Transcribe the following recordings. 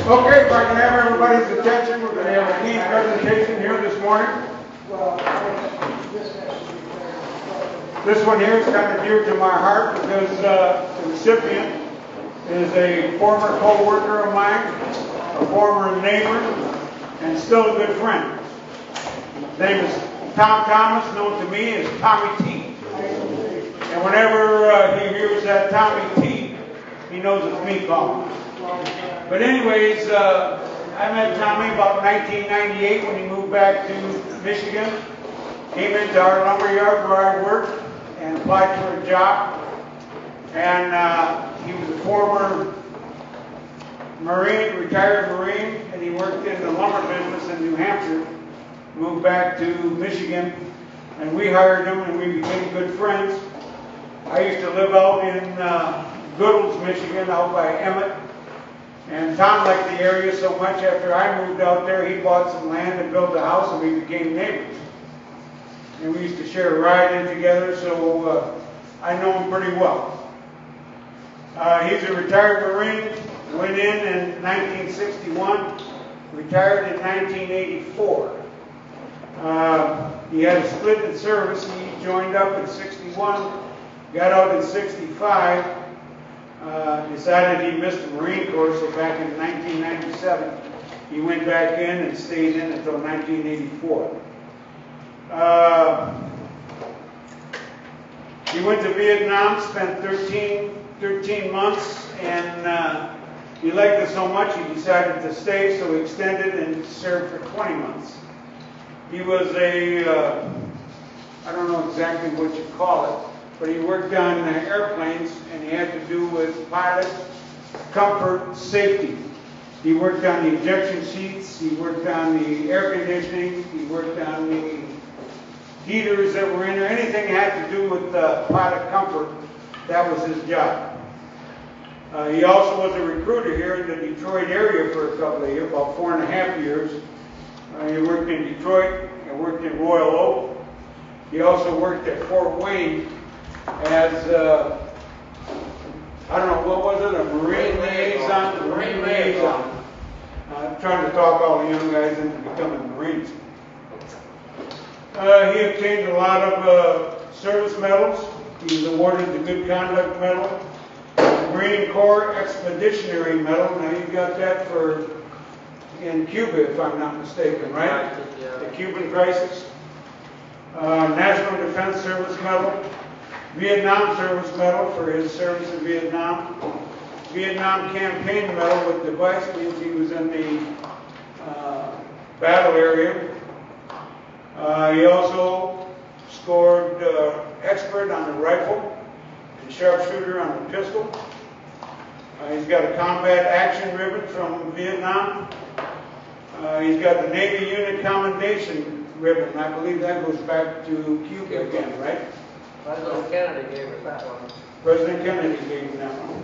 Okay, if I can have everybody's attention, we're going to have a key presentation here this morning. This one here is kind of dear to my heart because the recipient is a former co-worker of mine, a former neighbor, and still a good friend. His name is Tom Thomas, known to me as Tommy T. And whenever he hears that Tommy T, he knows it's me calling. But anyways, I met Tommy about 1998 when he moved back to Michigan. Came into our lumber yard where I worked and applied for a job. And he was a former Marine, retired Marine, and he worked in the lumber business in New Hampshire. Moved back to Michigan, and we hired him, and we became good friends. I used to live out in Goodles, Michigan, out by Emmett. And Tom liked the area so much, after I moved out there, he bought some land and built a house, and we became neighbors. And we used to share a ride in together, so I know him pretty well. He's a retired Marine, went in 1961, retired in 1984. He had a split in service. He joined up in 61, got out in 65, decided he missed the Marine Corps, so back in 1997, he went back in and stayed in until 1984. He went to Vietnam, spent 13 months, and he liked it so much he decided to stay, so he extended and served for 20 months. He was I don't know exactly what you call it, but he worked on airplanes, and he had to do with pilot comfort, safety. He worked on the ejection seats, he worked on the air conditioning, he worked on the heaters that were in there. Anything that had to do with pilot comfort, that was his job. He also was a recruiter here in the Detroit area for a couple of years, about 4.5 years. He worked in Detroit and worked in Royal Oak. He also worked at Fort Wayne as, I don't know, what was it, a Marine liaison? Marine liaison. Trying to talk all the young guys into becoming Marines. He obtained a lot of service medals. He was awarded the Good Conduct Medal, the Marine Corps Expeditionary Medal. Now you got that for in Cuba, if I'm not mistaken, right? Yeah. The Cuban crisis. National Defense Service Medal. Vietnam Service Medal for his service in Vietnam. Vietnam Campaign Medal with device, means he was in the battle area. He also scored expert on the rifle and sharpshooter on the pistol. He's got a combat action ribbon from Vietnam. He's got the Navy Unit Commendation ribbon. I believe that goes back to Cuba again, right? President Kennedy gave us that one. President Kennedy gave him that one.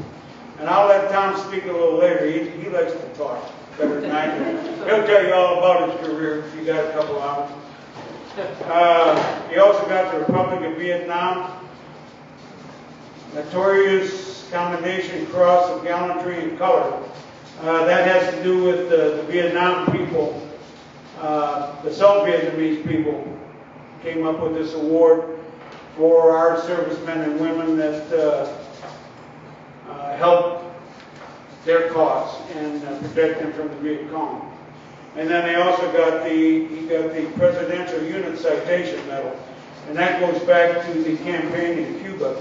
And I'll let Tom speak a little later. He likes to talk better than I do. He'll tell you all about his career if you got a couple hours. He also got the Republic of Vietnam Notorious Commendation Cross of Gallantry and Color. That has to do with the Vietnam people, the South Vietnamese people came up with this award for our servicemen and women that helped their cause and protect them from the Viet Cong. And then they also got he got the Presidential Unit Citation Medal, and that goes back to the campaign in Cuba.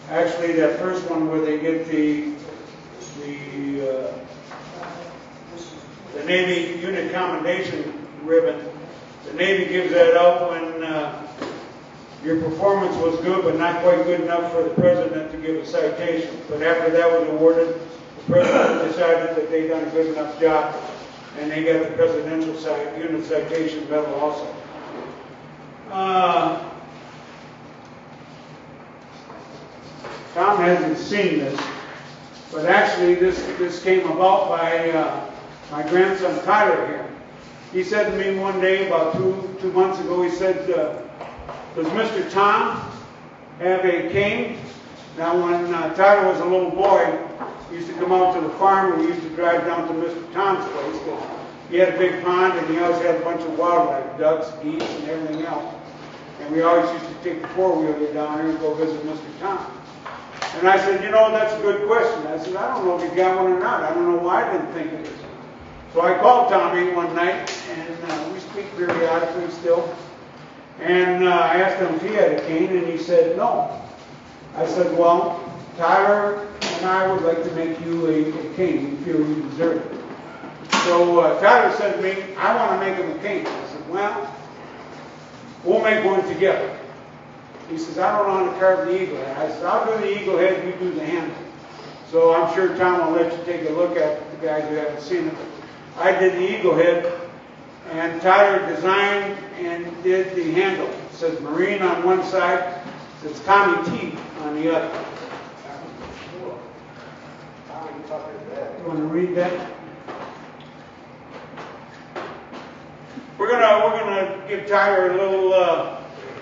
Actually, that first one where they get the Navy Unit Commendation ribbon, the Navy gives that out when your performance was good, but not quite good enough for the President to give a citation. But after that was awarded, the President decided that they'd done a good enough job, and they got the Presidential Unit Citation Medal also. Tom hasn't seen this, but actually this came about by my grandson Tyler here. He said to me one day, about two months ago, he said, does Mr. Tom have a cane? Now when Tyler was a little boy, used to come out to the farm, and we used to drive down to Mr. Tom's place, because he had a big pond, and he always had a bunch of wildlife, ducks, geese, and everything else. And we always used to take the four-wheeler down there and go visit Mr. Tom. And I said, you know, that's a good question. I said, I don't know if you got one or not. I don't know why I didn't think of it. So I called Tommy one night, and we speak periodically still. And I asked him if he had a cane, and he said no. I said, well, Tyler and I would like to make you a cane. We feel you deserve it. So Tyler said to me, I want to make him a cane. I said, well, we'll make one together. He says, I don't know how to carve the eagle head. I said, I'll do the eagle head, you do the handle. So I'm sure Tom will let you take a look at the guys who haven't seen it. I did the eagle head, and Tyler designed and did the handle. It says Marine on one side, it says Tommy T on the other. You want to read that? We're gonna give Tyler a little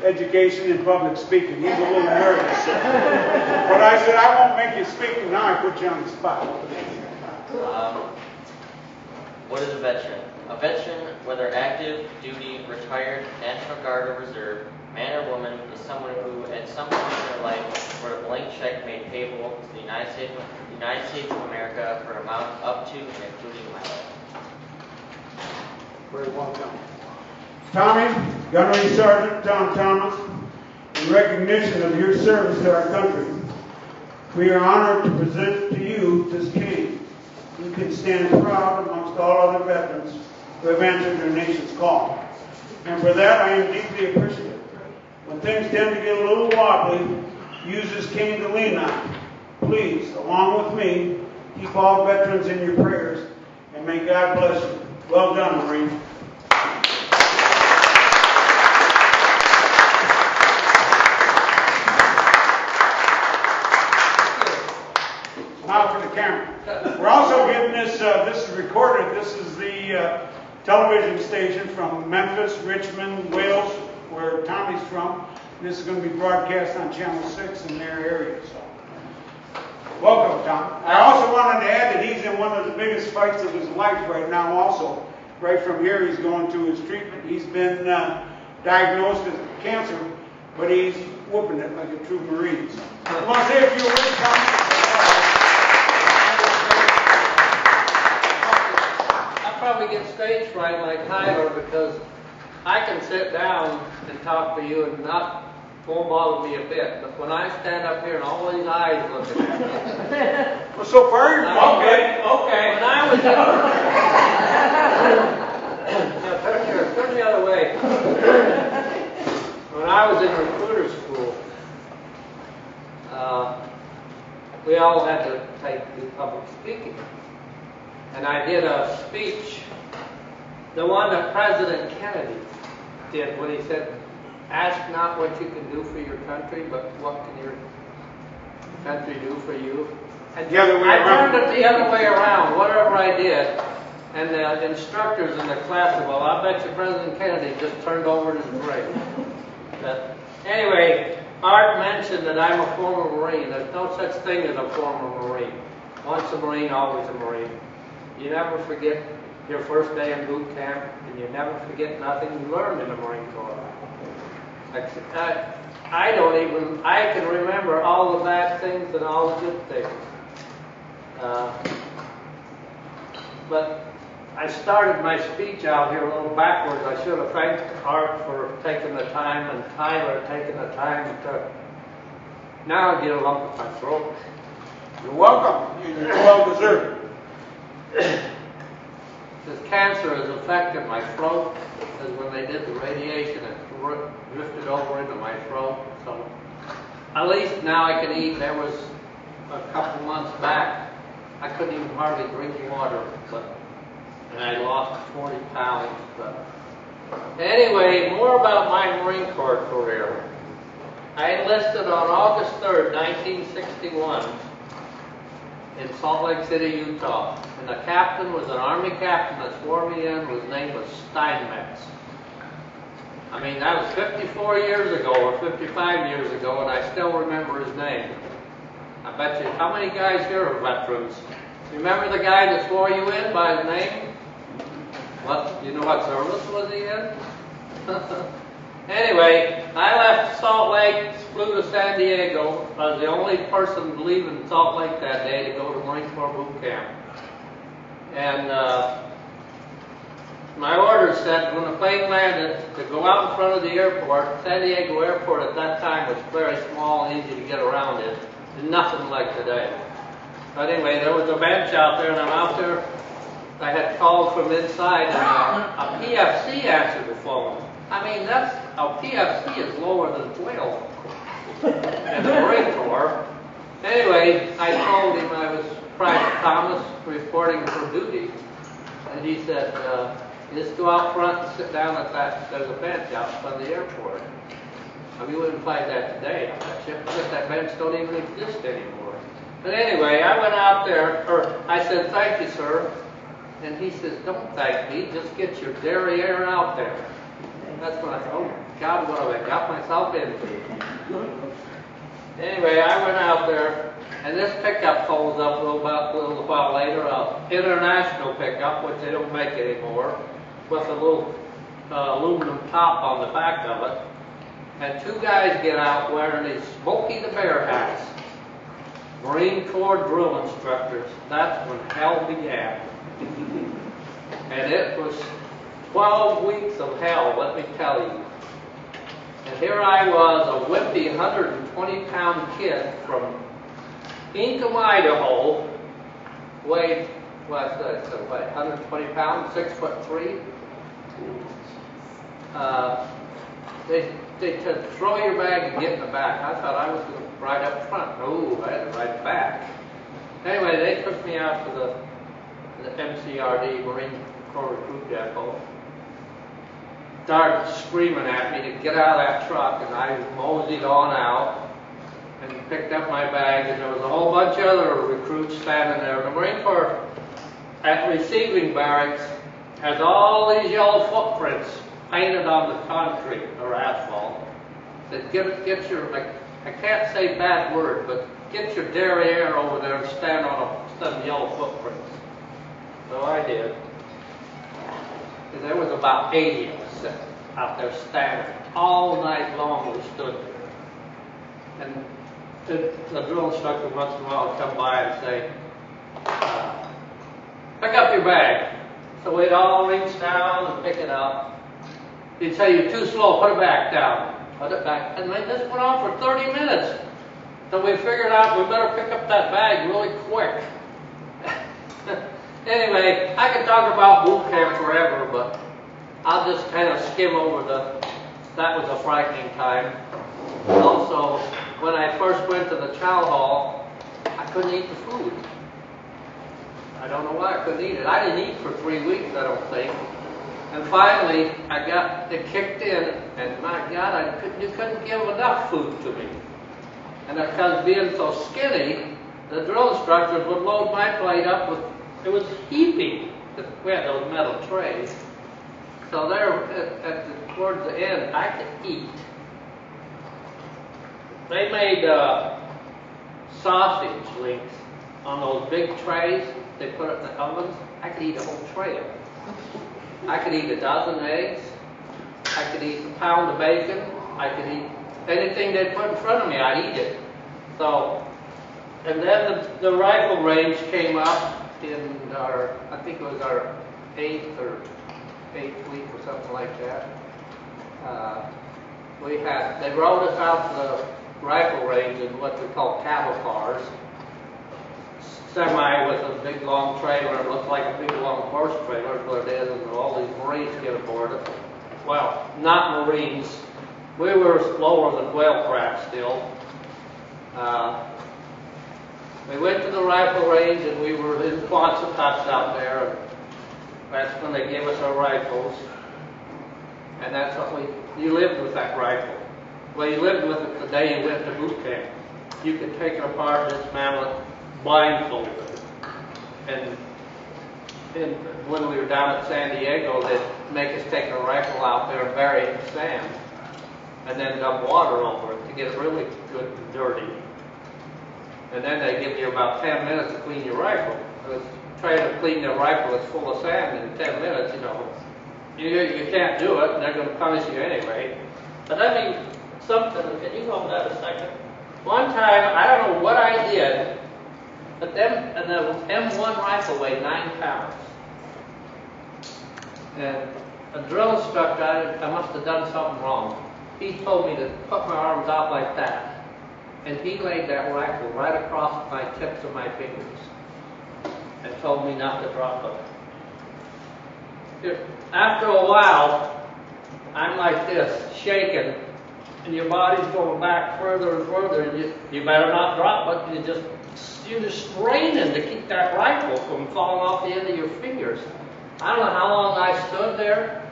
education in public speaking. He's a little nervous. But I said, I won't make you speak, and now I put you on the spot. What is a veteran? A veteran, whether active, duty, retired, National Guard or Reserve, man or woman, is someone who, at some point in their life, wrote a blank check made payable to the United States of America for an amount up to and including my life. Very well done. Tommy, Gunnery Sergeant Tom Thomas, in recognition of your service to our country, we are honored to present to you this cane. You can stand proud amongst all other veterans who have answered their nation's call. And for that, I am deeply appreciative. When things tend to get a little wobbly, use this cane to lean on. Please, along with me, keep all veterans in your prayers, and may God bless you. Well done, Marine. Now for the camera. We're also getting this, this is recorded. This is the television station from Memphis, Richmond, Wales, where Tommy's from. This is going to be broadcast on Channel 6 in their area. So, welcome, Tom. I also wanted to add that he's in one of the biggest fights of his life right now also. Right from here, he's going through his treatment. He's been diagnosed with cancer, but he's whooping it like a true Marine. So, I want to say a few words, Tom. Probably get stage fright like Tyler, because I can sit down and talk to you and not won't bother me a bit. But when I stand up here and all these eyes looking at me, well, so far you're okay. When I was turn the other way. When I was in recruiter school, we all had to do public speaking. And I did a speech, the one that President Kennedy did when he said, ask not what you can do for your country, but what can your country do for you. And the other way I around. turned it the other way around, whatever I did. And the instructors in the class said, well, I bet you President Kennedy just turned over in his grave. But anyway, Art mentioned that I'm a former Marine. There's no such thing as a former Marine. Once a Marine, always a Marine. You never forget your first day in boot camp, and you never forget nothing you learned in the Marine Corps. I can remember all the bad things and all the good things. But I started my speech out here a little backwards. I should have thanked Art for taking the time and Tyler taking the time to. Now I get a lump in my throat. You're welcome. You're well deserved. This cancer has affected my throat, because when they did the radiation, it drifted over into my throat. So at least now I can eat. There was a couple months back, I couldn't even hardly drink water, and I lost 40 pounds. But anyway, more about my Marine Corps career. I enlisted on August 3rd, 1961. In Salt Lake City, Utah. And the captain was an Army captain that swore me in. His name was Steinmetz. I mean, that was 54 years ago or 55 years ago, and I still remember his name. I bet you, how many guys here are veterans? Remember the guy that swore you in by his name? What, you know what service was he in? Anyway, I left Salt Lake, flew to San Diego. I was the only person leaving Salt Lake that day to go to Marine Corps boot camp. And my orders said when the plane landed to go out in front of the airport. San Diego Airport at that time was very small and easy to get around it. Nothing like today. But anyway, there was a bench out there, and I'm out there. I had called from inside, and a PFC answered the phone. I mean, a PFC is lower than 12 in the Marine Corps. Anyway, I told him I was Private Thomas reporting for duty, and he said, just go out front and sit down at that, there's a bench out in front of the airport. I mean, you wouldn't find that today. I bet you. That bench don't even exist anymore. But anyway, I went out there, or I said, thank you, sir. And he says, don't thank me, just get your derriere out there. And that's when I thought, oh God, what have I got myself into? Anyway, I went out there, and this pickup folds up a little while later, an international pickup, which they don't make anymore, with a little aluminum top on the back of it. And two guys get out wearing these Smokey the Bear hats. Marine Corps drill instructors. That's when hell began. And it was 12 weeks of hell, let me tell you. And here I was, a wimpy 120-pound kid from Ingham, Idaho, weighed, what's that, 120 pounds, 6'3". They said, throw your bag and get in the back. I thought I was going to ride up front. No, I had to ride back. Anyway, they took me out to the MCRD, Marine Corps Recruit Depot. Started screaming at me to get out of that truck, and I moseyed on out and picked up my bag, and there was a whole bunch of other recruits standing there. The Marine Corps at receiving barracks has all these yellow footprints painted on the concrete or asphalt. That get your, I can't say bad word, but get your derriere over there and stand on some yellow footprints. So I did. And there was about 80 of us out there standing. All night long we stood there. And the drill instructor once in a while would come by and say, pick up your bag. So we'd all reach down and pick it up. He'd say, you're too slow, put it back down. Put it back. And this went on for 30 minutes. So we figured out we better pick up that bag really quick. Anyway, I could talk about boot camp forever, but I'll just kind of skim over that was a frightening time. Also, when I first went to the chow hall, I couldn't eat the food. I don't know why I couldn't eat it. I didn't eat for 3 weeks, I don't think. And finally, it kicked in, and my God, you couldn't give enough food to me. And because being so skinny, the drill instructors would load my plate up with, it was heaping. We had those metal trays. So there, towards the end, I could eat. They made sausage links on those big trays. They put it in the ovens. I could eat a whole tray of it. I could eat a dozen eggs. I could eat a pound of bacon. I could eat anything they put in front of me. I'd eat it. So, and then the rifle range came up in our, I think it was our 8th week or something like that. They rode us out to the rifle range in what we call cattle cars. Semi with a big long trailer. It looks like a big long horse trailer is what it is, and all these Marines get aboard it. Well, not Marines. We were slower than whale craft still. We went to the rifle range, and we were in Quonset huts out there, and that's when they gave us our rifles. And that's what you lived with that rifle. Well, you lived with it the day you went to boot camp. You could take it apart, dismantle it, blindfolded. And when we were down at San Diego, they'd make us take a rifle out there and bury it in sand, and then dump water over it to get it really good and dirty. And then they give you about 10 minutes to clean your rifle. Because trying to clean their rifle that's full of sand in 10 minutes, you know, you can't do it, and they're going to punish you anyway. But I mean, something, can you hold that a second? One time, I don't know what I did, but the M1 rifle weighed 9 pounds. And a drill instructor, I must have done something wrong. He told me to put my arms out like that. And he laid that rifle right across my tips of my fingers and told me not to drop it. After a while, I'm like this, shaking, and your body's going back further and further, and you better not drop it. You're just straining to keep that rifle from falling off the end of your fingers. I don't know how long I stood there,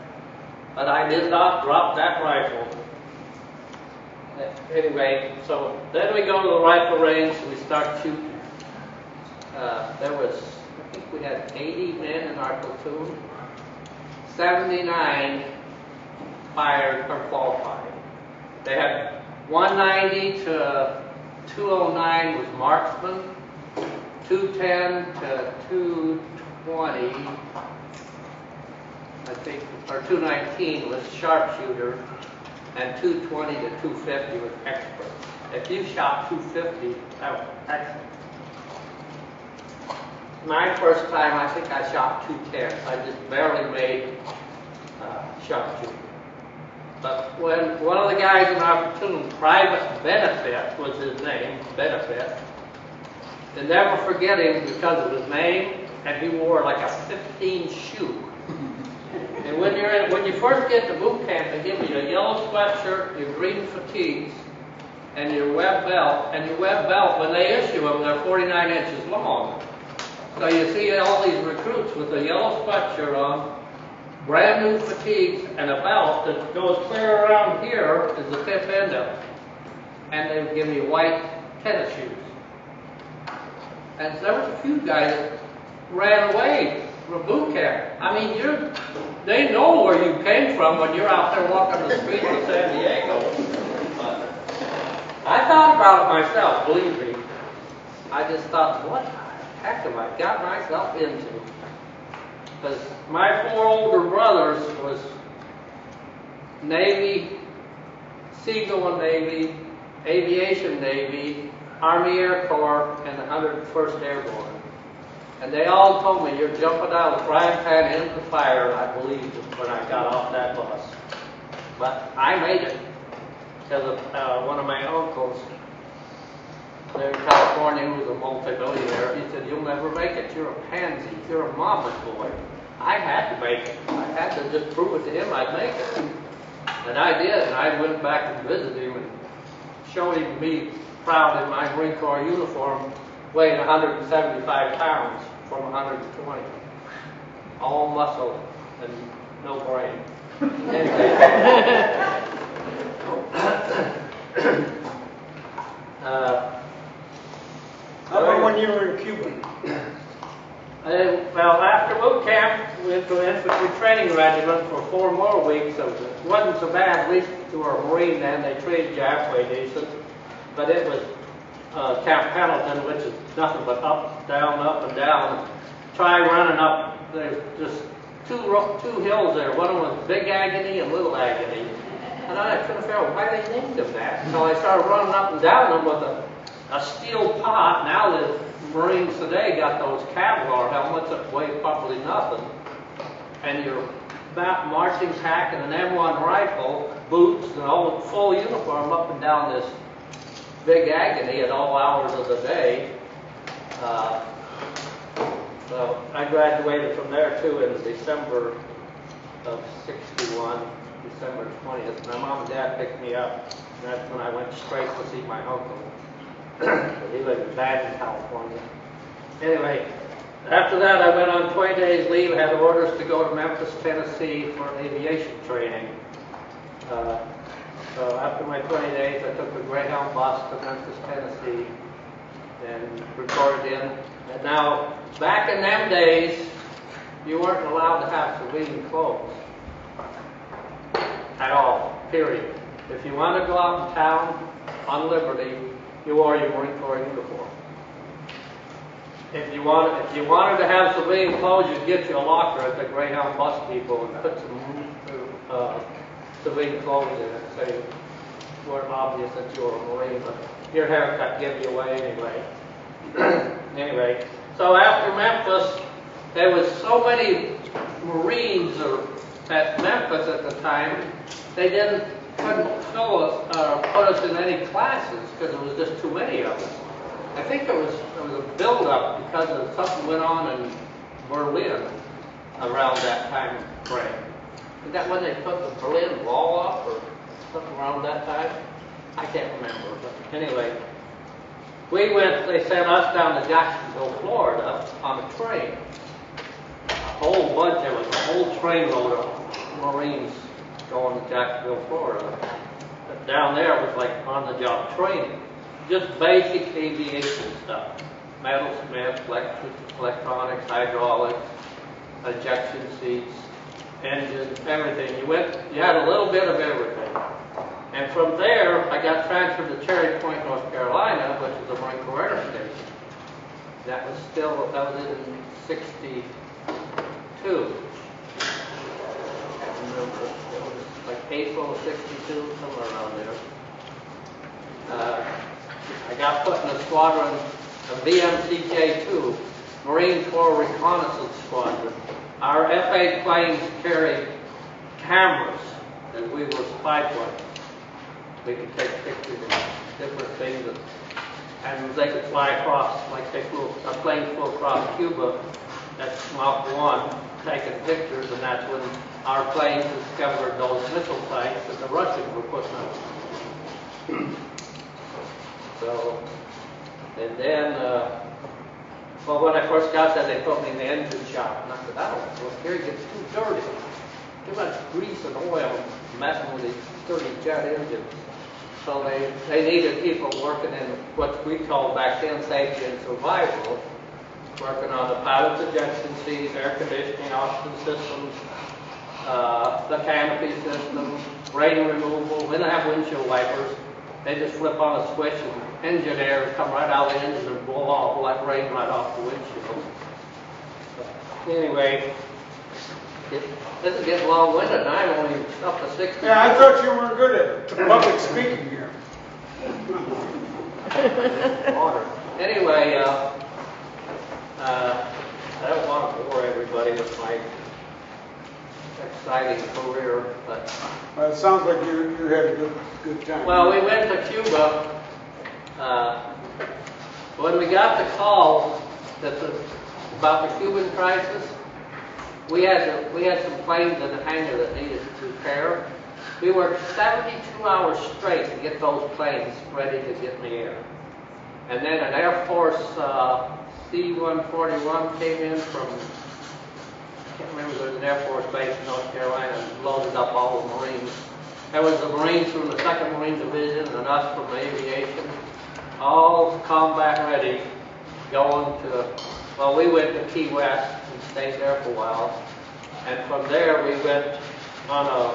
but I did not drop that rifle. Anyway, so then we go to the rifle range and we start shooting. There was, I think we had 80 men in our platoon. 79 fired or qualified. They had 190 to 209 was marksman, 210 to 220, I think, or 219 was sharpshooter, and 220 to 250 was expert. If you shot 250, that was excellent. My first time, I think I shot 210. I just barely made sharpshooter. But when one of the guys in our platoon, Private Benefit was his name, Benefit, and never forget him because of his name, and he wore like a 15 shoe. And when you first get to boot camp, they give you a yellow sweatshirt, your green fatigues, and your web belt. And your web belt, when they issue them, they're 49 inches long. So you see all these recruits with a yellow sweatshirt on, brand new fatigues, and a belt that goes clear around here is the tip end of it. And they would give me white tennis shoes. And there was a few guys that ran away from boot camp. I mean, they know where you came from when you're out there walking the streets of San Diego. But I thought about it myself, believe me. I just thought, what the heck have I got myself into? Because my 4 older brothers was Navy, Seagoing Navy, Aviation Navy, Army Air Corps, and the 101st Airborne. And they all told me, you're jumping out of the frying pan into the fire, and I believed it when I got off that bus. But I made it. Because one of my uncles there in California, who was a multi-billionaire, he said, you'll never make it. You're a pansy. You're a mama's boy. I had to make it. I had to just prove it to him I'd make it. And I did. And I went back and visited him and showed him me proud in my Marine Corps uniform, weighing 175 pounds from 120. All muscle and no brain. Anyway. How about when you were in Cuba? Well, after boot camp, we went to an infantry training regiment for 4 more weeks. So it wasn't so bad, at least to our Marine then. They treated you halfway decent. But it was Camp Pendleton, which is nothing but up, and down. Try running up. There's just two hills there. One of them was Big Agony and Little Agony. And I couldn't figure out why they named them that. So I started running up and down them with a steel pot. Now the Marines today got those Kevlar helmets that weigh probably nothing. And your marching pack and an M1 rifle, boots, and all full uniform up and down this Big Agony at all hours of the day. So I graduated from there too in December of '61, December 20th. My mom and dad picked me up, and that's when I went straight to see my uncle. He lived in Baden, California. Anyway, after that I went on 20 days leave. I had orders to go to Memphis, Tennessee for aviation training. So after my 20 days, I took a Greyhound bus to Memphis, Tennessee, and reported in. And now, back in them days, you weren't allowed to have civilian clothes at all, period. If you wanted to go out in town on liberty, you wore your Marine Corps uniform. If you wanted to have civilian clothes, you'd get you a locker at the Greyhound bus depot and put some civilian clothes in it, so it weren't obvious that you were a Marine, but your haircut gave you away anyway. Anyway, so after Memphis, there was so many Marines at Memphis at the time, they couldn't fill us, put us in any classes because there was just too many of us. I think there was a build-up because of something went on in Berlin around that time frame. Is that when they put the Berlin Wall up or something around that time? I can't remember, but anyway. They sent us down to Jacksonville, Florida on a train. There was a whole trainload of Marines going to Jacksonville, Florida. But down there it was like on-the-job training. Just basic aviation stuff. Metalsmith, electronics, hydraulics, ejection seats, engines, everything. You had a little bit of everything. And from there, I got transferred to Cherry Point, North Carolina, which is a Marine Corps Air Station. That was in 62. I can't remember. It was like April of 62, somewhere around there. I got put in a squadron, a VMCK-2, Marine Corps Reconnaissance Squadron. Our F-8 planes carried cameras that we were spy planes. We could take pictures of different things, and they could fly across, like a plane flew across Cuba at Mach 1, taking pictures, and that's when our planes discovered those missile sites that the Russians were putting up. So, and then, when I first got there, they put me in the engine shop, and I said, I don't know, here it gets too dirty. Too much grease and oil messing with these dirty jet engines. So they needed people working in what we called back then safety and survival, working on the pilot's ejection seats, air conditioning, oxygen systems, the canopy system, rain removal. We didn't have windshield wipers. They just flip on a switch and engine air would come right out of the engine and blow off, like rain right off the windshield. Anyway, this is getting long-winded, and I'm only up to 60. Yeah, I thought you were good at public speaking here. Water. Anyway, I don't want to bore everybody with my exciting career, but... Well, it sounds like you had a good time. Well, we went to Cuba. When we got the call about the Cuban crisis, we had some planes in the hangar that needed repair. We worked 72 hours straight to get those planes ready to get in the air. And then an Air Force C-141 came in from, I can't remember, there was an Air Force base in North Carolina and loaded up all the Marines. There was the Marines from the 2nd Marine Division and us from the aviation, all combat ready, going to, well, we went to Key West and stayed there for a while. And from there we went on a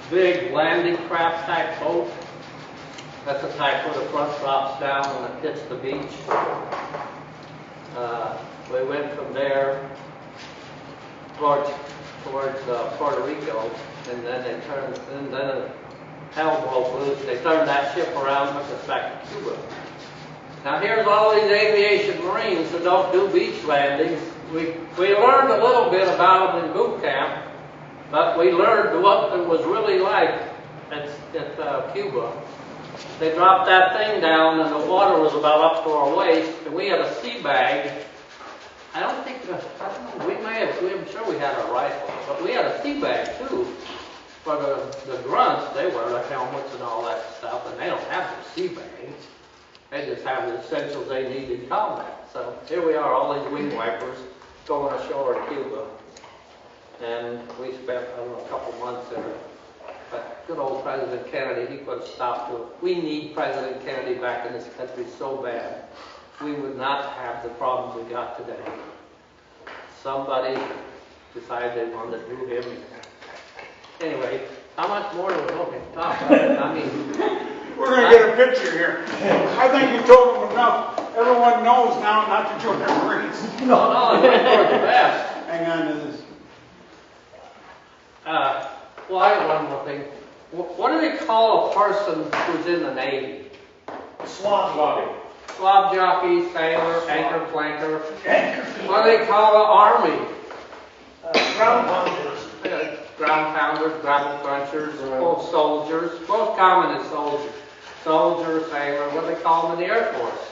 big landing craft type boat. That's the type where the front drops down when it hits the beach. We went from there towards Puerto Rico, and then hell broke loose. They turned that ship around and took us back to Cuba. Now here's all these aviation Marines that don't do beach landings. We learned a little bit about them in boot camp, but we learned what it was really like at Cuba. They dropped that thing down and the water was about up to our waist, and we had a sea bag. I don't know, I'm sure we had a rifle, but we had a sea bag too. For the grunts, they wear the helmets and all that stuff, and they don't have the sea bags. They just have the essentials they need in combat. So here we are, all these wing wipers, going ashore in Cuba. And we spent, I don't know, a couple months there. But good old President Kennedy, he put a stop to it. We need President Kennedy back in this country so bad. We would not have the problems we got today. Somebody decided they wanted to do him. Anyway, how much more do we want to talk about? I mean, we're going to get a picture here. I think you told them enough. everyone knows now not to join the Marines. No, no, they were the best. Hang on to this. Well, I have one more thing. What do they call a person who's in the Navy? Swamp lobby. Slob jockey, sailor, anchor flanker. What do they call the Army? Ground pounders. Ground pounders, grapple crunchers, both soldiers. Most common is soldier. Soldier, sailor. What do they call them in the Air Force?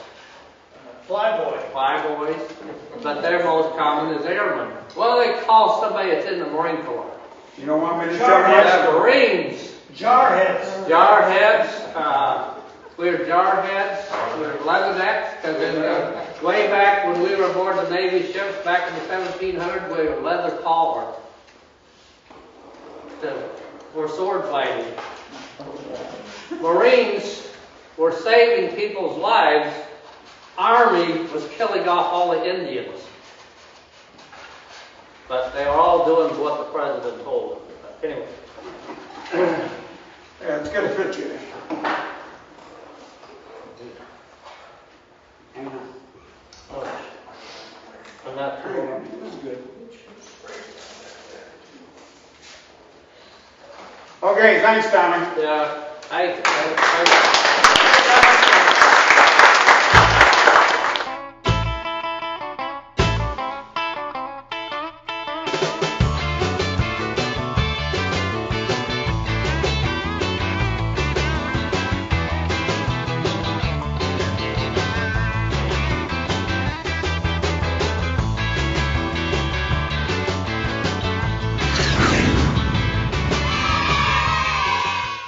Flyboy. Flyboys. But their most common is airmen. What do they call somebody that's in the Marine Corps? You don't want me to Jar tell heads. you? The Marines. Jarheads. Jarheads. We were jarheads. We were leathernecks. Because way back when we were aboard the Navy ships back in the 1700s, we were leather collar. For sword fighting. Marines were saving people's lives. Army was killing off all the Indians. But they were all doing what the president told them. But anyway. Yeah, it's gonna fit you. Hang on. I'm not Hang sure. on. This is good. Okay, thanks, Tommy. Yeah, I